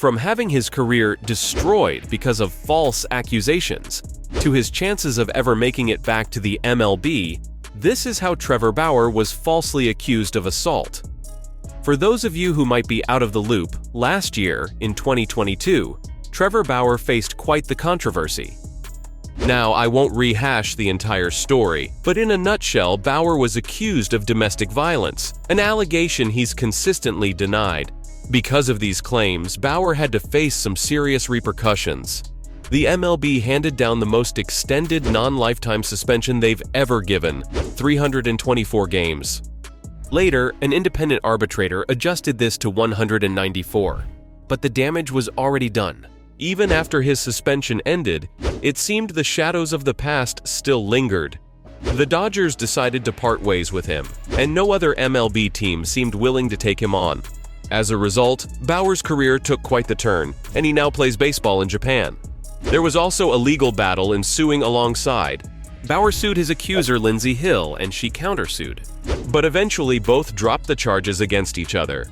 From having his career destroyed because of false accusations, to his chances of ever making it back to the MLB, this is how Trevor Bauer was falsely accused of assault. For those of you who might be out of the loop, last year, in 2022, Trevor Bauer faced quite the controversy. Now, I won't rehash the entire story, but in a nutshell, Bauer was accused of domestic violence, an allegation he's consistently denied. Because of these claims, Bauer had to face some serious repercussions. The MLB handed down the most extended non-lifetime suspension they've ever given, 324 games. Later, an independent arbitrator adjusted this to 194, but the damage was already done. Even after his suspension ended, it seemed the shadows of the past still lingered. The Dodgers decided to part ways with him, and no other MLB team seemed willing to take him on. As a result, Bauer's career took quite the turn, and he now plays baseball in Japan. There was also a legal battle ensuing alongside. Bauer sued his accuser Lindsey Hill, and she countersued. But eventually both dropped the charges against each other.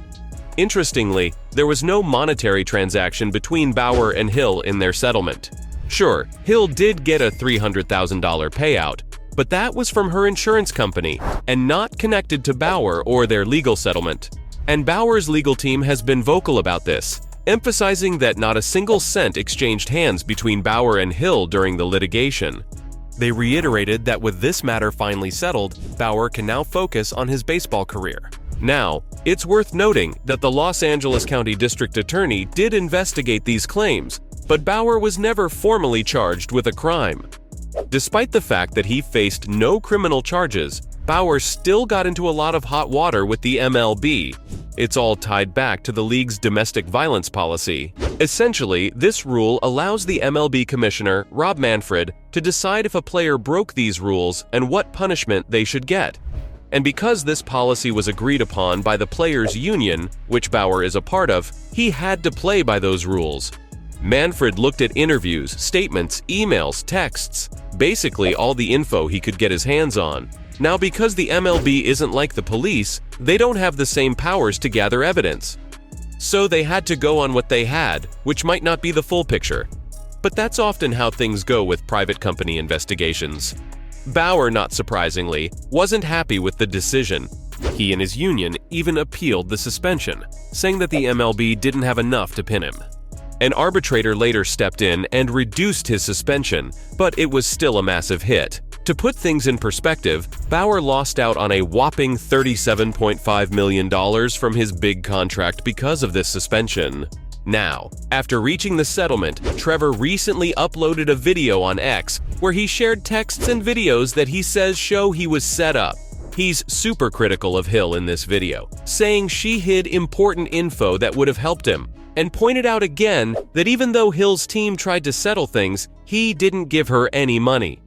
Interestingly, there was no monetary transaction between Bauer and Hill in their settlement. Sure, Hill did get a $300,000 payout, but that was from her insurance company and not connected to Bauer or their legal settlement. And Bauer's legal team has been vocal about this, emphasizing that not a single cent exchanged hands between Bauer and Hill during the litigation. They reiterated that with this matter finally settled, Bauer can now focus on his baseball career. Now, it's worth noting that the Los Angeles County District Attorney did investigate these claims, but Bauer was never formally charged with a crime. Despite the fact that he faced no criminal charges, Bauer still got into a lot of hot water with the MLB. It's all tied back to the league's domestic violence policy. Essentially, this rule allows the MLB commissioner, Rob Manfred, to decide if a player broke these rules and what punishment they should get. And because this policy was agreed upon by the players' union, which Bauer is a part of, he had to play by those rules. Manfred looked at interviews, statements, emails, texts, basically all the info he could get his hands on. Now, because the MLB isn't like the police, they don't have the same powers to gather evidence. So they had to go on what they had, which might not be the full picture. But that's often how things go with private company investigations. Bauer, not surprisingly, wasn't happy with the decision. He and his union even appealed the suspension, saying that the MLB didn't have enough to pin him. An arbitrator later stepped in and reduced his suspension, but it was still a massive hit. To put things in perspective, Bauer lost out on a whopping $37.5 million from his big contract because of this suspension. Now, after reaching the settlement, Trevor recently uploaded a video on X where he shared texts and videos that he says show he was set up. He's super critical of Hill in this video, saying she hid important info that would have helped him, and pointed out again that even though Hill's team tried to settle things, he didn't give her any money.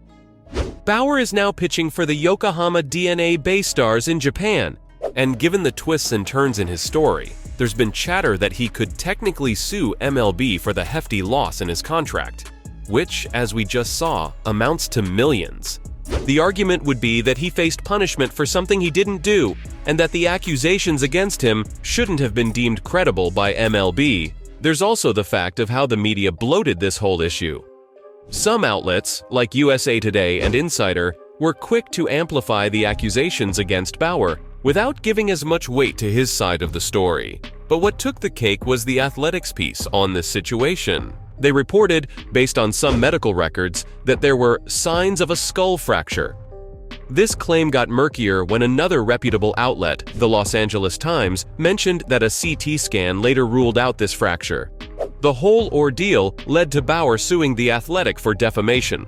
Bauer is now pitching for the Yokohama DNA BayStars in Japan, and given the twists and turns in his story, there's been chatter that he could technically sue MLB for the hefty loss in his contract, which, as we just saw, amounts to millions. The argument would be that he faced punishment for something he didn't do, and that the accusations against him shouldn't have been deemed credible by MLB. There's also the fact of how the media bloated this whole issue. Some outlets, like USA Today and Insider, were quick to amplify the accusations against Bauer without giving as much weight to his side of the story. But what took the cake was the Athletics piece on this situation. They reported, based on some medical records, that there were signs of a skull fracture. This claim got murkier when another reputable outlet, the Los Angeles Times, mentioned that a CT scan later ruled out this fracture. The whole ordeal led to Bauer suing The Athletic for defamation,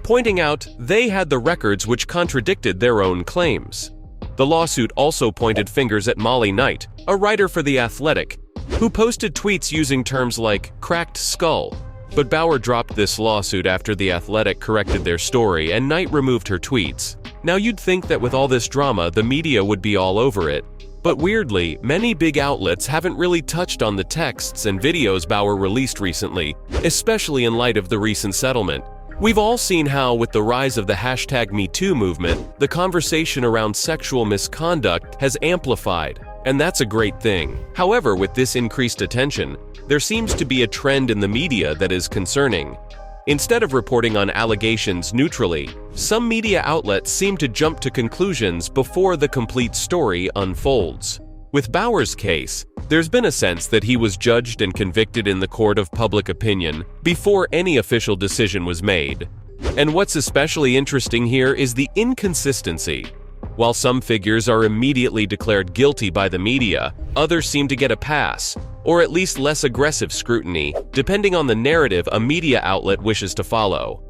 pointing out they had the records which contradicted their own claims. The lawsuit also pointed fingers at Molly Knight, a writer for The Athletic, who posted tweets using terms like cracked skull. But Bauer dropped this lawsuit after The Athletic corrected their story and Knight removed her tweets. Now you'd think that with all this drama, the media would be all over it. But weirdly, many big outlets haven't really touched on the texts and videos Bauer released recently, especially in light of the recent settlement. We've all seen how, with the rise of the #MeToo movement, the conversation around sexual misconduct has amplified, and that's a great thing. However, with this increased attention, there seems to be a trend in the media that is concerning. Instead of reporting on allegations neutrally, some media outlets seem to jump to conclusions before the complete story unfolds. With Bauer's case, there's been a sense that he was judged and convicted in the court of public opinion before any official decision was made. And what's especially interesting here is the inconsistency. While some figures are immediately declared guilty by the media, others seem to get a pass, or at least less aggressive scrutiny, depending on the narrative a media outlet wishes to follow.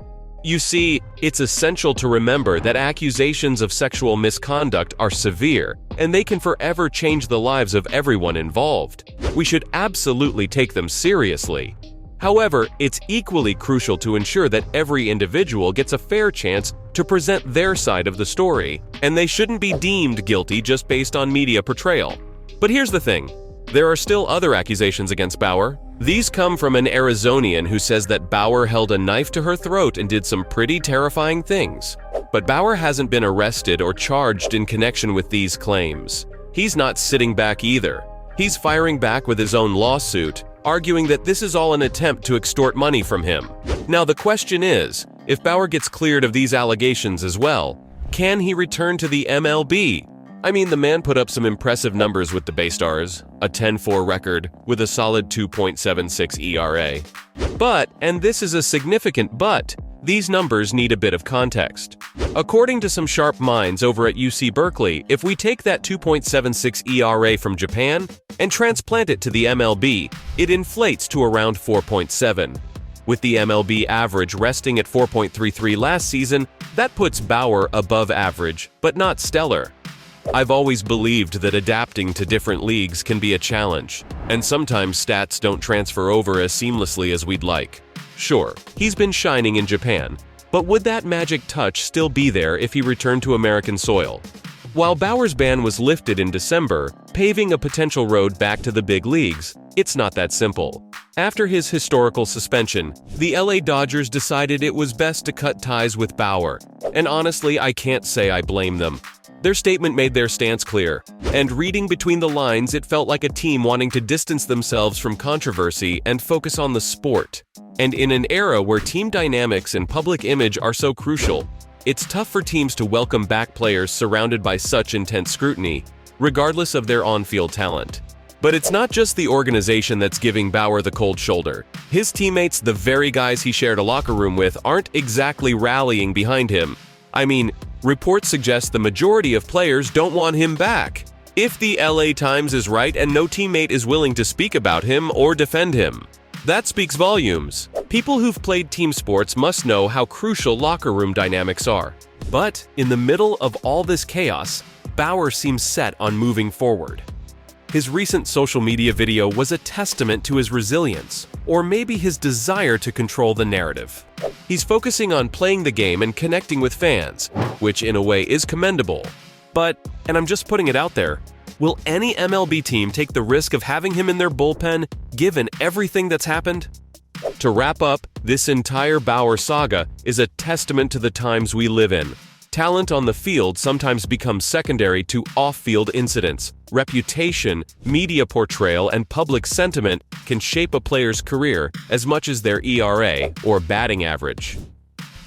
You see, it's essential to remember that accusations of sexual misconduct are severe, and they can forever change the lives of everyone involved. We should absolutely take them seriously. However, it's equally crucial to ensure that every individual gets a fair chance to present their side of the story, and they shouldn't be deemed guilty just based on media portrayal. But here's the thing. There are still other accusations against Bauer. These come from an Arizonian who says that Bauer held a knife to her throat and did some pretty terrifying things. But Bauer hasn't been arrested or charged in connection with these claims. He's not sitting back either. He's firing back with his own lawsuit, arguing that this is all an attempt to extort money from him. Now the question is, if Bauer gets cleared of these allegations as well, can he return to the MLB? I mean, the man put up some impressive numbers with the Baystars, a 10-4 record with a solid 2.76 ERA. But, and this is a significant but, these numbers need a bit of context. According to some sharp minds over at UC Berkeley, if we take that 2.76 ERA from Japan and transplant it to the MLB, it inflates to around 4.7. With the MLB average resting at 4.33 last season, that puts Bauer above average, but not stellar. I've always believed that adapting to different leagues can be a challenge, and sometimes stats don't transfer over as seamlessly as we'd like. Sure, he's been shining in Japan, but would that magic touch still be there if he returned to American soil? While Bauer's ban was lifted in December, paving a potential road back to the big leagues, it's not that simple. After his historical suspension, the LA Dodgers decided it was best to cut ties with Bauer, and honestly, I can't say I blame them. Their statement made their stance clear, and reading between the lines, it felt like a team wanting to distance themselves from controversy and focus on the sport. And in an era where team dynamics and public image are so crucial, it's tough for teams to welcome back players surrounded by such intense scrutiny, regardless of their on-field talent. But it's not just the organization that's giving Bauer the cold shoulder. His teammates, the very guys he shared a locker room with, aren't exactly rallying behind him. I mean, reports suggest the majority of players don't want him back. If the LA Times is right and no teammate is willing to speak about him or defend him, that speaks volumes. People who've played team sports must know how crucial locker room dynamics are. But in the middle of all this chaos, Bauer seems set on moving forward. His recent social media video was a testament to his resilience, or maybe his desire to control the narrative. He's focusing on playing the game and connecting with fans, which in a way is commendable. But, and I'm just putting it out there, will any MLB team take the risk of having him in their bullpen given everything that's happened? To wrap up, this entire Bauer saga is a testament to the times we live in. Talent on the field sometimes becomes secondary to off-field incidents. Reputation, media portrayal, and public sentiment can shape a player's career as much as their ERA or batting average.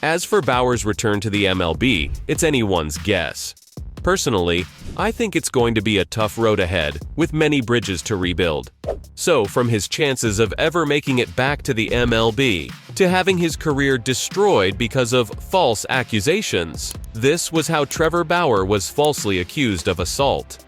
As for Bauer's return to the MLB, it's anyone's guess. Personally, I think it's going to be a tough road ahead, with many bridges to rebuild. So, from his chances of ever making it back to the MLB, to having his career destroyed because of false accusations, this was how Trevor Bauer was falsely accused of assault.